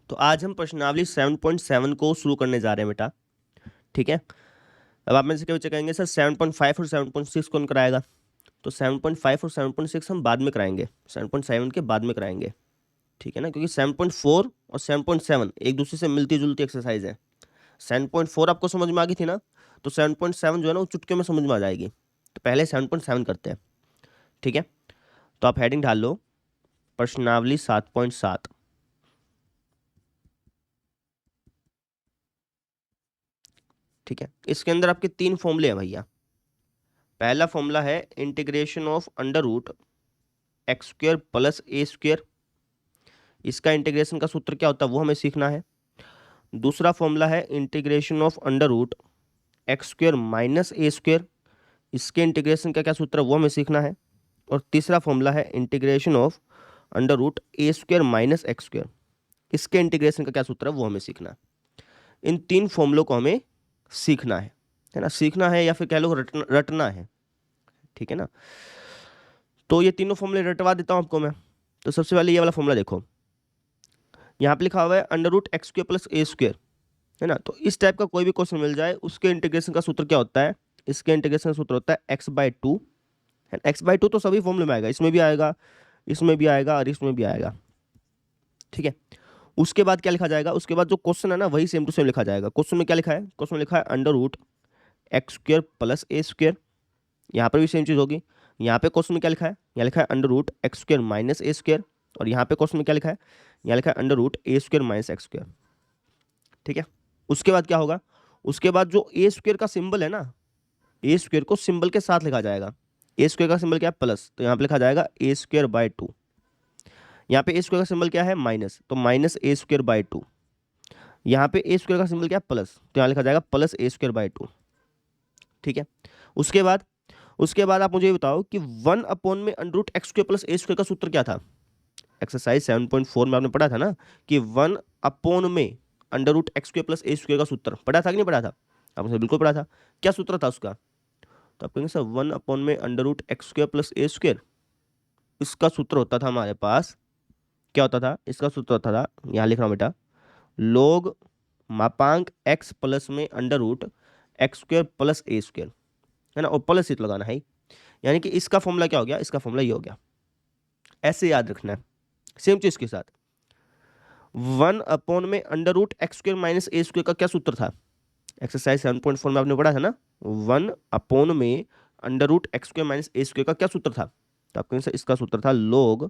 तो आज हम प्रश्नावली 7.7 को शुरू करने जा रहे हैं बेटा। ठीक है। अब आप में से क्या बच्चे कहेंगे सर 7.5 और 7.6 कौन कराएगा? तो 7.5 और 7.6 हम बाद में कराएंगे, 7.7 के बाद में कराएंगे। ठीक है ना, क्योंकि 7.4 और 7.7 एक दूसरे से मिलती जुलती एक्सरसाइज है। 7.4 आपको समझ में आ गई थी ना, तो 7.7 जो है ना वो चुटके में समझ में आ जाएगी। तो पहले 7.7 करते हैं। ठीक है, तो आप हेडिंग डाल लो प्रश्नावली 7.7। ठीक है, इसके अंदर आपके 3 फॉर्मूले हैं भैया। पहला फॉर्मूला है integration of under root x square plus A square. इसका इंटीग्रेशन का सूत्र क्या होता है वो हमें सीखना है। दूसरा फॉर्मूला है integration of under root x square minus A square. इसके इंटीग्रेशन का क्या सूत्र है वो हमें सीखना है। और तीसरा फॉर्मूला है integration of under root A square minus x square. इसके इंटीग्रेशन का क्या सूत्र है वो हमें सीखना है। इन 3 फॉर्मूलों को हमें सीखना है ना, सीखना है या फिर कह लो रटना है। ठीक है ना, तो ये तीनों फॉर्मूले रटवा देता हूं आपको मैं। तो सबसे पहले ये वाला फॉर्मूला देखो, यहाँ पे लिखा हुआ है under root x square plus ए स्क्वेयर, है ना। तो इस टाइप का कोई भी क्वेश्चन मिल जाए उसके इंटीग्रेशन का सूत्र क्या होता है? इसके इंटीग्रेशन का सूत्र होता है x/2। x/2 तो सभी फॉर्मूले में आएगा, इसमें भी आएगा, इसमें भी आएगा और इसमें भी आएगा। ठीक है, उसके बाद क्या लिखा जाएगा? उसके बाद जो क्वेश्चन है ना वही सेम टू सेम लिखा जाएगा। क्वेश्चन में क्या लिखा है? क्वेश्चन में लिखा है under root x square plus ए स्क्वेयर। यहाँ पर भी सेम चीज़ होगी। यहाँ पे क्वेश्चन में क्या लिखा है? यहाँ लिखा है under root x square minus ए स्क्वेयर। और यहाँ पे क्वेश्चन में क्या लिखा है? यहाँ लिखा है अंडर रूट ए स्क्वेयर माइनस एक्स स्क्वेयर। ठीक है, उसके बाद क्या होगा? उसके बाद जो ए स्क्वेयर का सिंबल है ना, ए स्क्वेयर को सिंबल के साथ लिखा जाएगा। ए स्क्वेयर का सिंबल क्या है? प्लस, तो यहाँ पे लिखा जाएगा ए स्क्वेयर बाय 2। यहाँ पे ए स्क्वेयर का सिंबल क्या है? माइनस, तो माइनस ए स्क्वेयर बाय 2। यहाँ पे ए स्क्वेयर का सिंबल क्या है? प्लस, तो यहाँ लिखा जाएगा प्लस ए स्क्वेयर बाय 2। ठीक है, उसके बाद आप मुझे ये बताओ कि 1 में under root x square plus ए स्क्वेयर का सूत्र क्या था? एक्सरसाइज 7.4 में आपने पढ़ा था ना कि 1 में under root x square plus ए स्क्वेयर का सूत्र पढ़ा था कि नहीं पढ़ा था? आपने बिल्कुल पढ़ा था। क्या सूत्र था उसका? तो आप कहेंगे सर 1 में under root x square plus ए स्क्वेयर, इसका सूत्र होता था हमारे पास, क्या होता था? इसका सूत्र होता था, यहाँ लिख रहा हूँ बेटा, log मापांक x प्लस में under root x square plus ए स्क्वेयर, है ना, और प्लस इट लगाना है। यानी कि इसका फॉर्मूला क्या हो गया? इसका फॉर्मूला ये हो गया। ऐसे याद रखना है सेम चीज के साथ। 1 में under root x square minus ए स्क्वेयर का क्या सूत्र था? एक्सरसाइज 7.4 में आपने पढ़ा था ना, 1 में under root x square minus ए स्क्वेयर का क्या सूत्र था? तो आपके सर इसका सूत्र था log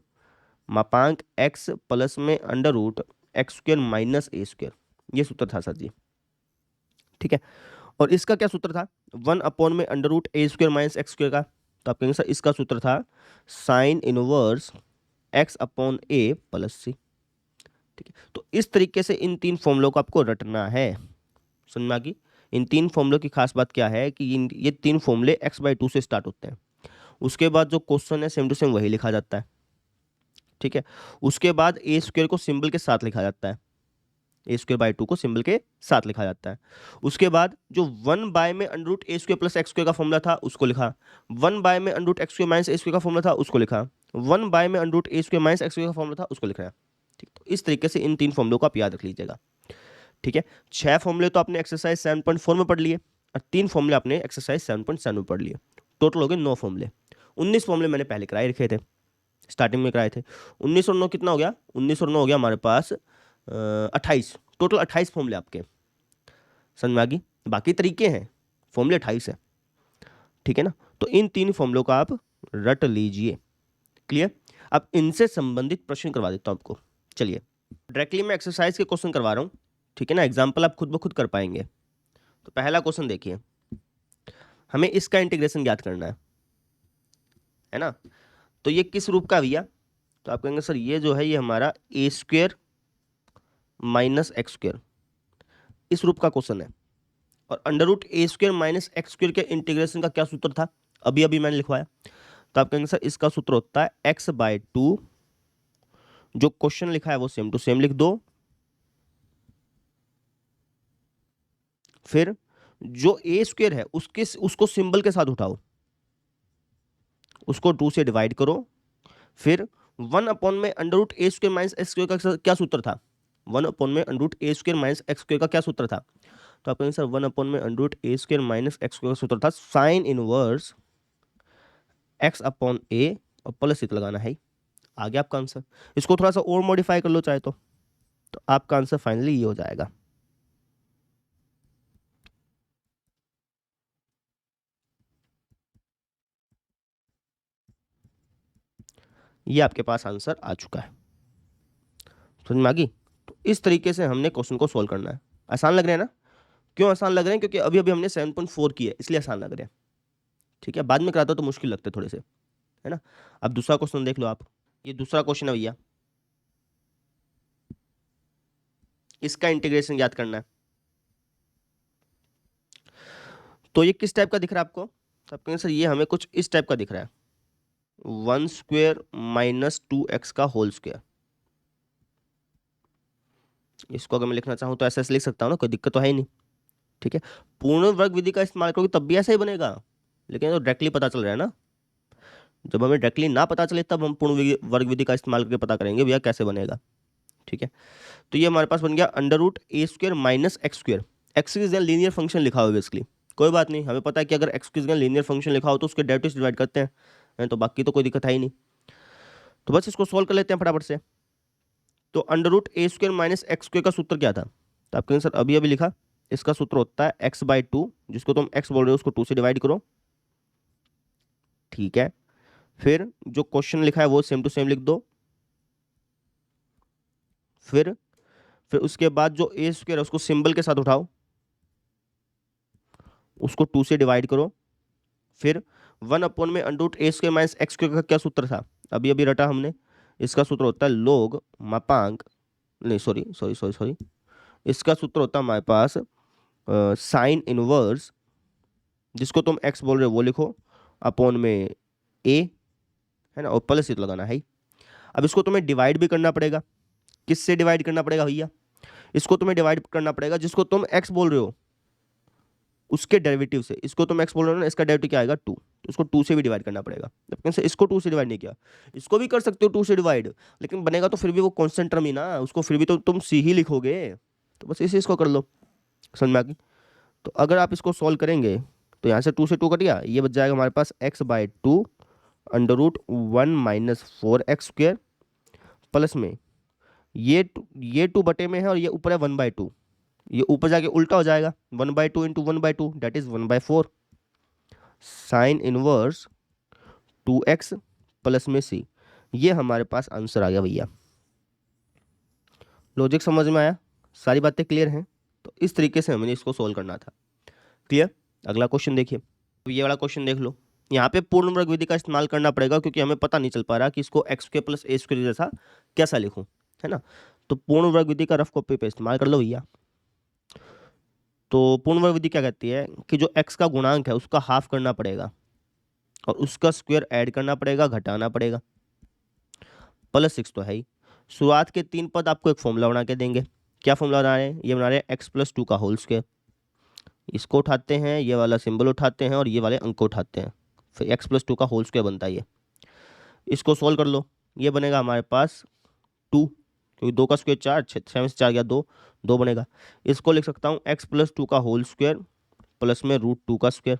मापांक x प्लस में under root x square minus ए स्क्वेयर। ये सूत्र था सर जी। ठीक है, और इसका क्या सूत्र था? 1 में अंडर रूट ए स्क्वेयर माइनस एक्स स्क्वेयर का, तो आप कहेंगे सर इसका सूत्र था साइन इनवर्स एक्स अपॉन ए प्लस सी। ठीक है, तो इस तरीके से इन 3 फॉर्मूलों को आपको रटना है। समझ में आ गई? इन 3 फॉर्मूलों की खास बात क्या है कि ये 3 फॉर्मूले x/2 से स्टार्ट होते हैं। उसके बाद जो क्वेश्चन है सेम टू सेम वही लिखा जाता है। ठीक है, उसके बाद ए स्क्वेयर को सिंबल के साथ लिखा जाता है, ए स्क्वेयर बाय 2 को सिंबल के साथ लिखा जाता है। उसके बाद जो 1 में अंडर रूट ए स्क्वेयर प्लस एक्स स्क्वेयर का फॉर्मूला था उसको लिखा, 1 में under root x square minus ए स्क्वेयर का फॉर्मूला था उसको लिखा, 1 में अंडर रूट ए स्क्वेयर माइनस एक्स स्क्वेयर का फॉर्मूला था उसको लिख रहा है। ठीक, तो इस तरीके से इन 3 फॉर्मूलों को आप याद रख लीजिएगा। ठीक है, 6 फॉर्मूले तो आपने एक्सरसाइज 7.4 में पढ़ लिए और 3 फॉर्मूले आपने एक्सरसाइज 7.7 में पढ़ लिए। टोटल हो गए 9 फॉर्मूले। 19 फॉर्मूले मैंने पहले कराए रखे थे, स्टार्टिंग में कराए थे। 19 और 9 कितना हो गया? 19 और 9 हो गया हमारे पास 28। टोटल 28 फॉर्मूले आपके। समझ में आ गई? बाकी तरीके हैं, फॉर्मूले 28 है। ठीक है ना, तो इन 3 फॉर्मूलों को आप रट लीजिए। क्लियर? अब इनसे संबंधित प्रश्न करवा देता हूं आपको। चलिए, डायरेक्टली मैं एक्सरसाइज के क्वेश्चन करवा रहा हूं। ठीक है ना, एग्जाम्पल आप खुद ब खुद कर पाएंगे। तो पहला क्वेश्चन देखिए, हमें इसका इंटीग्रेशन ज्ञात करना है ना। तो ये किस रूप का भैया? तो आप कहेंगे सर ये जो है ये हमारा ए स्क्वेयर माइनस एक्स स्क्वेयर, इस रूप का क्वेश्चन है। और अंडर रूट ए स्क्वेयर माइनस एक्स स्क्वेयर के इंटीग्रेशन का क्या सूत्र था? अभी अभी मैंने लिखवाया। तो आप कहेंगे सर इसका सूत्र होता है x/2। जो क्वेश्चन लिखा है वो सेम टू सेम लिख दो, फिर जो ए स्क्वेयर है उसको सिंबल के साथ उठाओ, उसको 2 से डिवाइड करो, फिर 1 में अंडर रूट ए स्क्वेयर माइनस एक्स स्क्वेयर का क्या सूत्र था? 1/√a² माइनस x² का क्या सूत्र था? तो आपका आंसर 1/√a² माइनस x² का सूत्र था साइन इनवर्स x/a और प्लस इत लगाना है। आ गया आपका आंसर। इसको थोड़ा सा और मॉडिफाई कर लो चाहे तो आपका आंसर फाइनली ये हो जाएगा। ये आपके पास आंसर आ चुका है। समझ में आ गई? तो इस तरीके से हमने क्वेश्चन को सोल्व करना है। आसान लग रहे हैं ना? क्यों आसान लग रहे हैं? क्योंकि अभी अभी हमने 7.4 किया है, इसलिए आसान लग रहे हैं। ठीक है, बाद में कराता तो मुश्किल लगते थोड़े से, है ना। अब दूसरा क्वेश्चन देख लो आप। ये दूसरा क्वेश्चन है भैया, इसका इंटीग्रेशन याद करना है। तो ये किस टाइप का दिख रहा है आपको? तो आपके आंसर ये हमें कुछ इस टाइप का दिख रहा है, 1² माइनस 2x का होल स्क्वायर। इसको अगर मैं लिखना चाहूँ तो ऐसे लिख सकता हूँ ना, कोई दिक्कत तो है ही नहीं। ठीक है, पूर्ण वर्ग विधि का इस्तेमाल करोगे तब भी ऐसा ही बनेगा, लेकिन तो डायरेक्टली पता चल रहा है ना। जब हमें डायरेक्टली ना पता चले तब हम पूर्ण वर्ग विधि का इस्तेमाल करके पता करेंगे भैया कैसे बनेगा। ठीक है, तो ये हमारे पास बन गया √a² माइनस x²। एक्स की जगह लीनियर फंक्शन लिखा होगा बेसिकली, कोई बात नहीं, हमें पता है कि अगर एक्स की जगह लीनियर फंक्शन लिखा हो तो उसके डेरिवेटिव डिवाइड करते हैं, तो बाकी तो कोई दिक्कत है ही नहीं। तो बस इसको सोल्व कर लेते हैं फटाफट से। तो √a² माइनस x² का सूत्र क्या था? तो आपके आंसर अभी अभी लिखा, इसका सूत्र होता है x/2, जिसको तुम x बोल रहे हो उसको 2 से डिवाइड करो। ठीक है, फिर जो क्वेश्चन लिखा है वो सेम टू सेम लिख दो। फिर उसके बाद जो a² है उसको सिंबल के साथ उठाओ, उसको 2 से डिवाइड करो। फिर 1/√a² माइनस x² का क्या सूत्र था? अभी अभी रटा हमने, इसका सूत्र होता है log मापांक, नहीं सॉरी सॉरी सॉरी सॉरी, इसका सूत्र होता है हमारे पास साइन इनवर्स, जिसको तुम x बोल रहे हो वो लिखो, अपॉन में a, है ना, और प्लस इत लगाना है। अब इसको तुम्हें डिवाइड भी करना पड़ेगा। किससे डिवाइड करना पड़ेगा भैया? इसको तुम्हें डिवाइड करना पड़ेगा जिसको तुम x बोल रहे हो उसके डेरिवेटिव से। इसको तुम x बोल रहे हो ना, इसका डेरिवेटिव क्या आएगा 2, तो इसको 2 से भी डिवाइड करना पड़ेगा। जबकि इसको 2 से डिवाइड नहीं किया, इसको भी कर सकते हो 2 से डिवाइड, लेकिन बनेगा तो फिर भी वो कांस्टेंट टर्म ही ना, उसको फिर भी तो तुम c ही लिखोगे। तो बस इसे इसको कर लो, समझ में आ गई? तो अगर आप इसको सॉल्व करेंगे तो यहाँ से 2 से 2 कट गया, ये बच जाएगा हमारे पास x/2 √1 माइनस 4x² प्लस में ये 2 बटे में है और ये ऊपर है 1/2, ये ऊपर जाके उल्टा हो जाएगा, 1/2 into 1/2 that is 1/4 sine inverse 2x plus में c। ये हमारे पास आंसर आ गया भैया। लॉजिक समझ में आया? सारी बातें क्लियर हैं? तो इस तरीके से हमें इसको सोल्व करना था। क्लियर? अगला क्वेश्चन देखिए, तो ये वाला क्वेश्चन देख लो। यहाँ पे पूर्ण वर्ग विधि का इस्तेमाल करना पड़ेगा क्योंकि हमें पता नहीं चल पा रहा कि इसको x² प्लस a² जैसा कैसा लिखूं, है ना। तो पूर्ण वर्ग विधि का रफ कॉपी पे इस्तेमाल कर लो भैया। तो पूर्ण वर्ग विधि क्या कहती है कि जो x का गुणांक है उसका हाफ करना पड़ेगा और उसका स्क्वायर ऐड करना पड़ेगा, घटाना पड़ेगा, +6 तो है ही। शुरुआत के 3 पद आपको एक फॉर्मूला बना के देंगे। क्या फॉर्मूला बना रहे हैं? ये बना रहे हैं x+2 का होल स्क्वायर। इसको उठाते हैं, ये वाला सिंबल उठाते हैं और ये वाले अंक उठाते हैं, फिर x+2 का होल स्क्वायर बनता है ये। इसको सोल्व कर लो, ये बनेगा हमारे पास 2, क्योंकि 2 का स्क्वायर 4, 6 में से 4 गया 2, 2 बनेगा। इसको लिख सकता हूँ x+2 का होल स्क्वायर प्लस में √2 का स्क्वायर,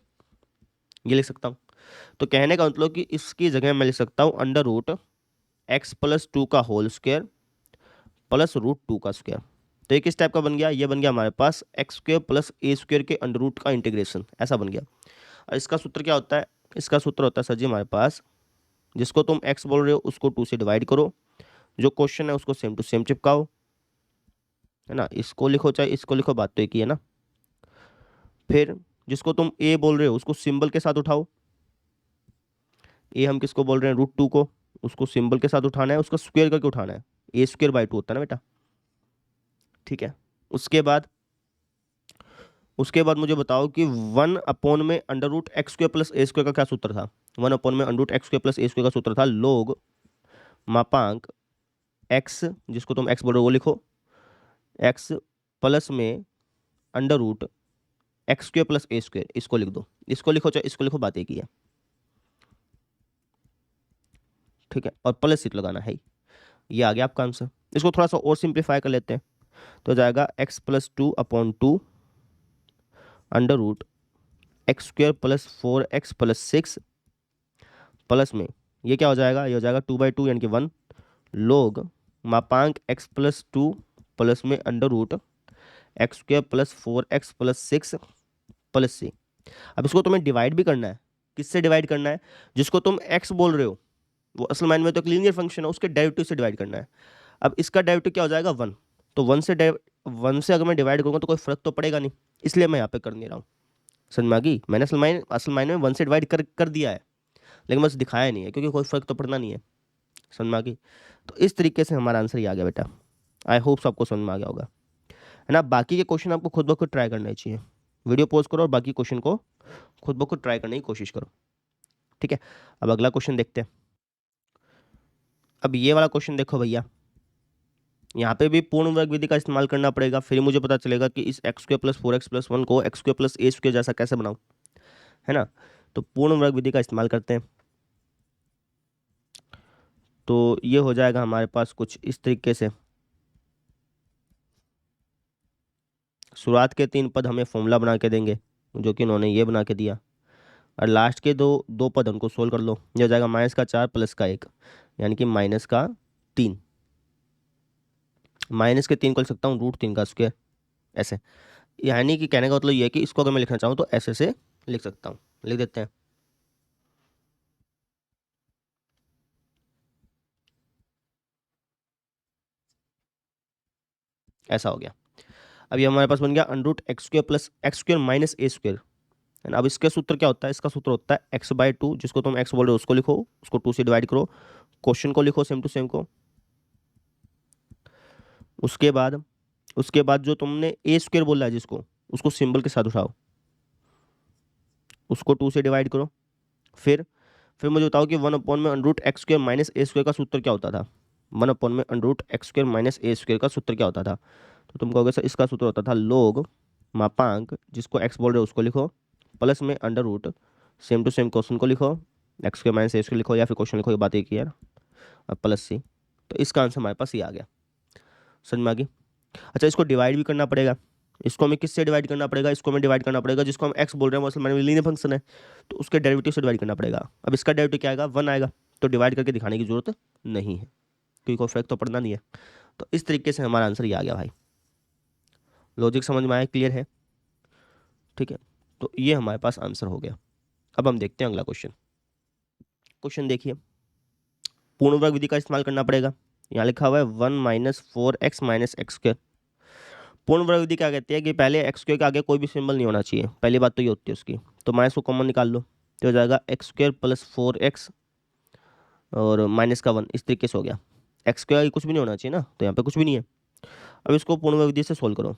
ये लिख सकता हूँ। तो कहने का मतलब कि इसकी जगह मैं लिख सकता हूँ √x+2 का होल स्क्वायर प्लस √2 का स्क्वायर। तो ये किस टाइप का बन गया? ये बन गया हमारे पास x² प्लस a² के अंडर का इंटीग्रेशन, ऐसा बन गया। और इसका सूत्र क्या होता है? इसका सूत्र होता है सर जी हमारे पास, जिसको तुम x बोल रहे हो उसको 2 से डिवाइड करो, जो क्वेश्चन है उसको सेम टू सेम चिपकाओ, है ना। इसको लिखो चाहे इसको लिखो, बात तो एक ही है ना। फिर जिसको तुम a बोल रहे हो उसको सिंबल के साथ उठाओ, a हम किसको बोल रहे हैं? √2 को, उसको सिंबल के साथ उठाना है, उसका स्क्वायर करके उठाना है, a²/2 होता है ना बेटा। ठीक है, उसके बाद मुझे बताओ कि 1 में √x² प्लस a² का क्या सूत्र था? 1 में √x² प्लस a² का सूत्र था log मापांक x, जिसको तुम x बोल रहे हो वो लिखो, x प्लस में √x² प्लस a², इसको लिख दो, इसको लिखो चाहे इसको लिखो, बात एक ही है। ठीक है, और प्लस सिर्फ लगाना है, ये आ गया आपका आंसर। इसको थोड़ा सा और सिंप्लीफाई कर लेते हैं। तो जाएगा x plus 2/2 under root x square plus 4x+6 plus में ये क्या हो जाएगा, ये हो जाएगा 2/2 यानी कि 1 लोग मापांक x+2 प्लस में under root x square plus 4x+6 plus C. अब इसको तुम्हें डिवाइड भी करना है। किससे डिवाइड करना है? जिसको तुम x बोल रहे हो वो असल मायने में तो एक लीनियर फंक्शन है, उसके डेरिवेटिव से डिवाइड करना है। अब इसका डेरिवेटिव क्या हो जाएगा 1, तो 1 से अगर मैं डिवाइड करूँगा तो कोई फर्क तो पड़ेगा नहीं, इसलिए मैं यहाँ पे कर नहीं रहा हूँ। समझ में आ गई? मैंने असल मायने में 1 से डिवाइड कर दिया है, लेकिन बस दिखाया नहीं है क्योंकि कोई फर्क तो पड़ना नहीं है। समझ में आ गई? तो इस तरीके से हमारा आंसर ये आ गया बेटा। आई होप आपको समझ में आ गया होगा, है ना। बाकी के क्वेश्चन आपको खुद ब खुद ट्राई करना चाहिए। वीडियो पॉज करो और बाकी क्वेश्चन को खुद ब खुद ट्राई करने की कोशिश करो, ठीक है। अब अगला क्वेश्चन देखते हैं। अब ये वाला क्वेश्चन देखो भैया, यहाँ पे भी पूर्ण वर्ग विधि का इस्तेमाल करना पड़ेगा, फिर मुझे पता चलेगा कि इस x² + 4x+1 को x² + a² जैसा कैसे बनाऊं, है ना। तो पूर्ण वर्ग विधि का इस्तेमाल करते हैं। तो ये हो जाएगा हमारे पास कुछ इस तरीके से। शुरुआत के 3 पद हमें फॉर्मूला बना के देंगे, जो कि उन्होंने ये बना के दिया, और लास्ट के दो पद उनको सोल्व कर लो। ये हो जाएगा -4 + 1 यानी कि -3। -3 को लिख सकता हूँ √3 का स्क्वायर, ऐसे। यानी कि कहने का मतलब ये है कि इसको अगर मैं लिखना चाहूँ तो ऐसे से लिख सकता हूँ। लिख देते हैं। ऐसा हो गया। अब ये हमारे पास बन गया √x² + x² - a², है ना। अब इसका सूत्र क्या होता है? इसका सूत्र होता है x/2, जिसको तुम x बोल रहे हो उसको लिखो, उसको 2 से डिवाइड करो, क्वेश्चन को लिखो सेम टू सेम को। उसके बाद जो तुमने a² बोला है जिसको, उसको सिंबल के साथ उठाओ, उसको 2 से डिवाइड करो। फिर मुझे बताओ कि 1/√x² - a² का सूत्र क्या होता था। 1/√x² - a² का सूत्र क्या होता था? तो तुम कहोगे सर इसका सूत्र होता था लोग मापांक, जिसको x बोल रहे हो उसको लिखो, प्लस में under root same to same question को लिखो, x² - a² लिखो, या फिर क्वेश्चन लिखो, ये बात एक ही है, और प्लस सी। तो इसका आंसर हमारे पास ये आ गया। समझ में आ गई? अच्छा, इसको डिवाइड भी करना पड़ेगा। इसको हमें किससे डिवाइड करना पड़ेगा? इसको हमें डिवाइड करना पड़ेगा जिसको हम x बोल रहे हैं वो असल में लीनियर फंक्शन है, तो उसके डेरिवेटिव से डिवाइड करना पड़ेगा। अब इसका डेरिवेटिव क्या आएगा? 1 आएगा, तो डिवाइड करके दिखाने की जरूरत नहीं है क्योंकि कोई फर्क तो पड़ना नहीं है। तो इस तरीके से हमारा आंसर ये आ गया भाई। लॉजिक समझ में आया? क्लियर है? ठीक है, तो ये हमारे पास आंसर हो गया। अब हम देखते हैं अगला क्वेश्चन। क्वेश्चन देखिए, पूर्ण वर्ग विधि का इस्तेमाल करना पड़ेगा। यहाँ लिखा हुआ है 1 - 4x - x²। पूर्ण वर्ग विधि क्या कहती है कि पहले x² के आगे कोई भी सिंबल नहीं होना चाहिए, पहली बात तो ये होती है उसकी। तो माइनस को कॉमन निकाल लो, तो हो जाएगा x² + 4x और -1, इस तरीके से हो गया। x² के आगे कुछ भी नहीं होना चाहिए ना, तो यहाँ पे कुछ भी नहीं है। अब इसको पूर्ण वर्ग विधि से सोल्व करो,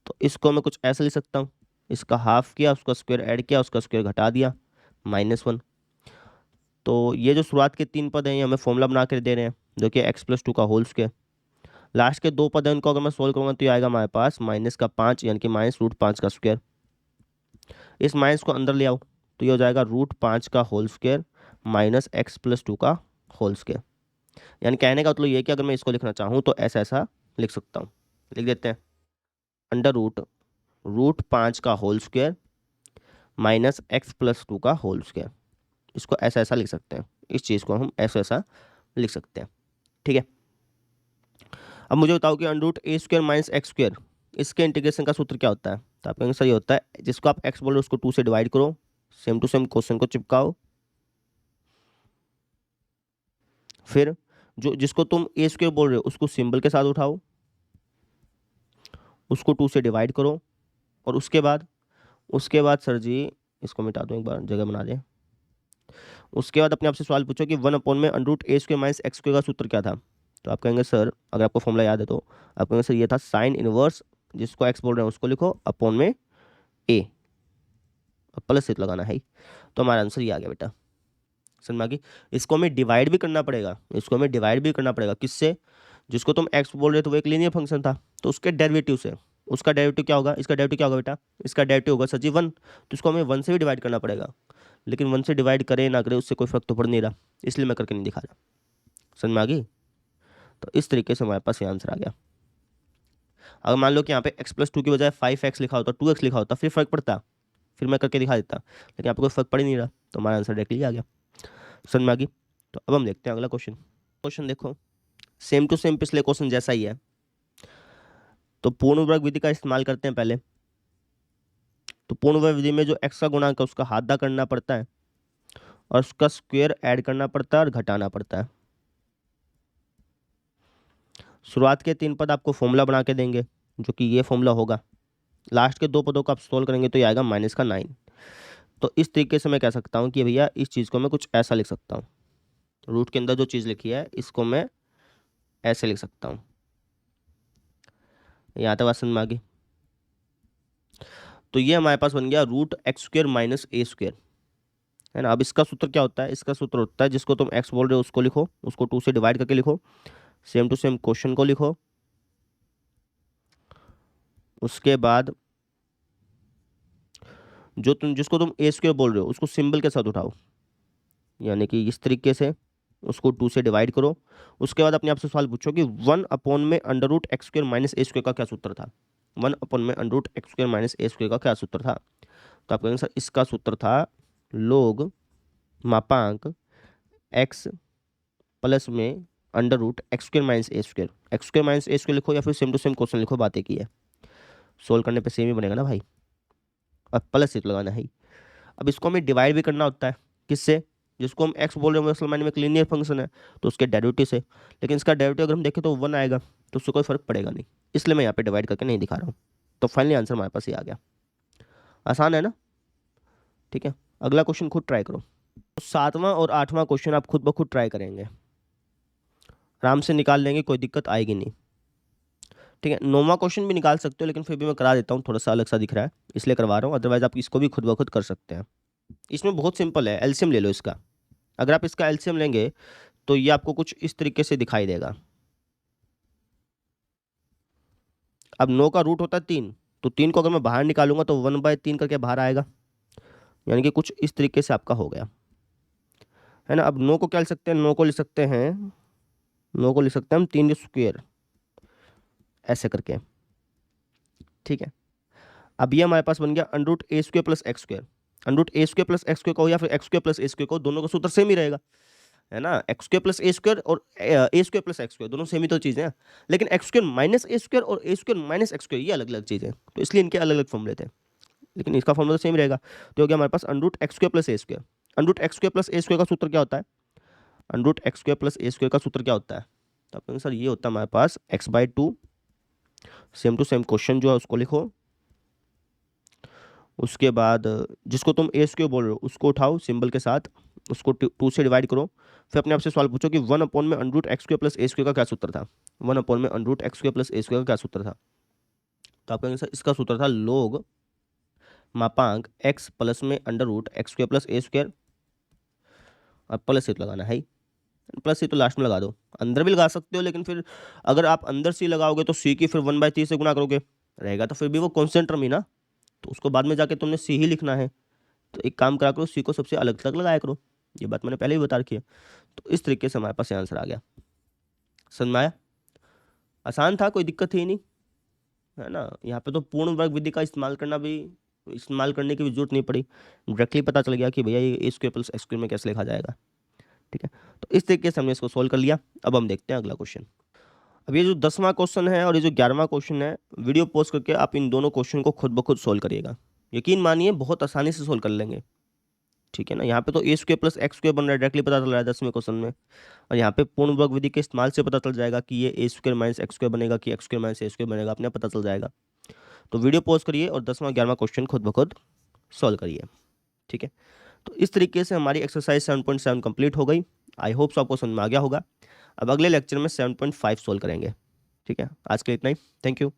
तो इसको मैं कुछ ऐसे लिख सकता हूँ, इसका हाफ किया, उसका स्क्वायर ऐड किया, उसका स्क्वायर घटा दिया, -1। तो ये जो शुरुआत के 3 पद हैं ये हमें फॉर्मूला बना कर दे रहे हैं, जो कि x+2 का होल स्क्वायर। लास्ट के 2 पद हैं उनको अगर मैं सोल्व करूँगा तो ये आएगा हमारे पास -5 यानी कि -√5 का स्क्वायर। इस माइनस को अंदर ले आओ, तो ये हो जाएगा √5 का होल स्क्वायर -x+2 का होल स्क्वायर। यानी कहने का मतलब ये है कि अगर मैं इसको लिखना चाहूँ तो ऐसा ऐसा लिख सकता हूँ। लिख देते हैं, अंडर √5 का होल स्क्वायर -x+2 का होल स्क्वायर। इसको ऐसा ऐसा लिख सकते हैं, इस चीज़ को हम ऐसा ऐसा लिख सकते हैं, ठीक है। अब मुझे बताओ कि √a² - x², इसके इंटीग्रेशन का सूत्र क्या होता है? तो आप कहेंगे सर ये होता है, जिसको आप x बोल रहे हो उसको 2 से डिवाइड करो, सेम टू सेम क्वेश्चन को चिपकाओ, फिर जिसको तुम a² बोल रहे हो उसको सिंबल के साथ उठाओ, उसको 2 से डिवाइड करो, और उसके बाद सर जी इसको मिटा दो, एक बार जगह बना दें। उसके बाद अपने आप से सवाल पूछो कि 1/√a² - x² का सूत्र क्या था? तो आप कहेंगे सर, अगर आपको फॉर्मूला याद है तो आप कहेंगे सर ये था साइन इनवर्स, जिसको x बोल रहे हैं उसको लिखो, अपॉन में a, प्लस से लगाना है। तो हमारा आंसर ये आ गया बेटा। समझ में आ गई? इसको हमें डिवाइड भी करना पड़ेगा, किससे? जिसको तुम x बोल रहे थे वो एक लीनियर फंक्शन था, तो उसके डेरिवेटिव से। उसका डेरिवेटिव क्या होगा? इसका डेरिवेटिव क्या होगा बेटा? इसका डेरिवेटिव होगा सर जी 1, तो इसको हमें 1 से भी डिवाइड करना पड़ेगा, लेकिन 1 से डिवाइड करें ना करें उससे कोई फर्क तो पड़ नहीं रहा, इसलिए मैं करके नहीं दिखा रहा। समझ में आ गई? तो इस तरीके से हमारे पास ये आंसर आ गया। अगर मान लो कि यहाँ पे x+2 की बजाय 5x लिखा होता, 2x लिखा होता, फिर फर्क पड़ता, फिर मैं करके दिखा देता, लेकिन यहाँ पे कोई फर्क पड़ ही नहीं रहा, तो हमारा आंसर डायरेक्टली आ गया। समझ में आ गई? तो अब हम देखते हैं अगला क्वेश्चन। क्वेश्चन देखो, सेम टू सेम पिछले क्वेश्चन जैसा ही है। तो पूर्ण वर्ग विधि का इस्तेमाल करते हैं पहले। तो पूर्ण वर्ग विधि में जो x का गुणांक है उसका आधा करना पड़ता है और उसका स्क्वायर ऐड करना पड़ता है और घटाना पड़ता है। शुरुआत के 3 पद आपको फॉर्मूला बना के देंगे, जो कि ये फॉर्मूला होगा। लास्ट के 2 पदों को आप सोल्व करेंगे तो ये आएगा -9। तो इस तरीके से मैं कह सकता हूँ कि भैया इस चीज़ को मैं कुछ ऐसा लिख सकता हूँ, रूट के अंदर जो चीज़ लिखी है इसको मैं ऐसे लिख सकता हूँ। यहाँ तक बात समझ में आ गई? तो ये हमारे पास बन गया √x² - a², है ना। अब इसका सूत्र क्या होता है? इसका सूत्र होता है, जिसको तुम x बोल रहे हो उसको लिखो, उसको 2 से डिवाइड करके लिखो, सेम टू सेम क्वेश्चन को लिखो, उसके बाद जिसको तुम a² बोल रहे हो उसको सिंबल के साथ उठाओ, यानी कि इस तरीके से उसको 2 से डिवाइड करो। उसके बाद अपने आप से सवाल पूछो कि 1/√x² - a² का क्या सूत्र था। 1/√x² - a² का क्या सूत्र था? तो आप कहेंगे सर इसका सूत्र था log मापांक x प्लस में √x² - a²। x² - a² लिखो या फिर सेम टू सेम क्वेश्चन लिखो, बात एक ही है। सोल्व करने पे सेम ही बनेगा ना भाई, और प्लस ही लगाना है। अब इसको हमें डिवाइड भी करना होता है, किससे? जिसको हम x बोल रहे हैं वो असल मायने में एक लीनियर फंक्शन है, तो उसके डेरिवेटिव से। लेकिन इसका डेरिवेटिव अगर हम देखें तो 1 आएगा, तो उससे कोई फर्क पड़ेगा नहीं, इसलिए मैं यहाँ पे डिवाइड करके नहीं दिखा रहा हूँ। तो फाइनली आंसर हमारे पास ये आ गया। आसान है ना? ठीक है, अगला क्वेश्चन खुद ट्राई करो। तो 7वां और 8वां क्वेश्चन आप खुद ब खुद ट्राई करेंगे, आराम से निकाल लेंगे, कोई दिक्कत आएगी नहीं। ठीक है, 9वां क्वेश्चन भी निकाल सकते हो, लेकिन फिर भी मैं करा देता हूँ, थोड़ा सा अलग सा दिख रहा है इसलिए करवा रहा हूँ, अदरवाइज आप इसको भी खुद ब खुद कर सकते हैं। इसमें बहुत सिंपल है, एलसीएम ले लो इसका। अगर आप इसका एलसीएम लेंगे तो ये आपको कुछ इस तरीके से दिखाई देगा। अब 9 का रूट होता है 3, तो 3 को अगर मैं बाहर निकालूंगा तो 1/3 करके बाहर आएगा, यानी कि कुछ इस तरीके से आपका हो गया, है ना। अब 9 को क्या लिख सकते हैं? 9 को लिख सकते हैं, 9 को लिख सकते हैं हम 3² ऐसे करके। ठीक है, अब ये हमारे पास बन गया √a² + x²। √a² + x² को या फिर x² + a² को, दोनों का सूत्र सेम ही रहेगा, है ना। x² + a² और a² + x² दोनों सेम ही तो चीज़ें हैं, लेकिन x² - a² और a² - x² ये अलग अलग चीज़ें हैं, तो इसलिए इनके अलग अलग फॉर्मूले थे, लेकिन इसका फॉर्मूला तो सेम रहेगा। तो हो गया हमारे पास √x² + a²। √x² + a² का सूत्र क्या होता है? √x² + a² का सूत्र क्या होता है? तो आप कहेंगे सर ये होता है हमारे पास x/2। Same to same question जो है उसको लिखो, उसके बाद जिसको तुम a² बोल रहे हो उसको उठाओ सिंबल के साथ, उसको 2 से डिवाइड करो, फिर अपने आप से सवाल पूछो कि 1/√x² + a² का क्या सूत्र था। 1/√x² + a² का क्या सूत्र था? तो आप कहेंगे सर इसका सूत्र था log मापांक x प्लस में √x² + a², और प्लस से तो लगाना है ही, प्लस से तो लास्ट में लगा दो, अंदर भी लगा सकते हो, लेकिन फिर अगर आप अंदर सी लगाओगे तो सी की फिर 1/3 से गुणा करोगे, रहेगा तो फिर भी वो कॉन्स्टेंट टर्म ही ना, तो उसको बाद में जाके तुमने सी ही लिखना है। तो एक काम करा करो, सी को सबसे अलग तक लगाया करो, ये बात मैंने पहले ही बता रखी है। तो इस तरीके से हमारे पास आंसर आ गया। समझ में आया? आसान था, कोई दिक्कत ही नहीं, है ना। यहाँ पे तो पूर्ण वर्ग विधि का इस्तेमाल करने की भी जरूरत नहीं पड़ी, डायरेक्टली पता चल गया कि भैया ये a² + x² में कैसे लिखा जाएगा। ठीक है, तो इस तरीके से हमने इसको सोल्व कर लिया। अब हम देखते हैं अगला क्वेश्चन। अब ये जो 10वां क्वेश्चन है और ये जो 11वां क्वेश्चन है, वीडियो पॉज करके आप इन दोनों क्वेश्चन को खुद ब खुद सोल्व करिएगा, यकीन मानिए बहुत आसानी से सोल्व कर लेंगे। ठीक है ना, यहाँ पे तो a² + x² बन रहा है, डायरेक्टली पता चल रहा है 10वें क्वेश्चन में, और यहाँ पे पूर्ण वर्ग विधि के इस्तेमाल से पता चल जाएगा कि ये a² - x² बनेगा कि x² - a² बनेगा, अपने आप पता चल जाएगा। तो वीडियो पॉज करिए और 10वां 11वां क्वेश्चन खुद ब खुद सॉल्व करिए। ठीक है, तो इस तरीके से हमारी एक्सरसाइज 7.7 कंप्लीट हो गई। आई होप सो आपको समझ में आ गया होगा। अब अगले लेक्चर में 7.5 सॉल्व करेंगे। ठीक है, आज के लिए इतना ही, थैंक यू।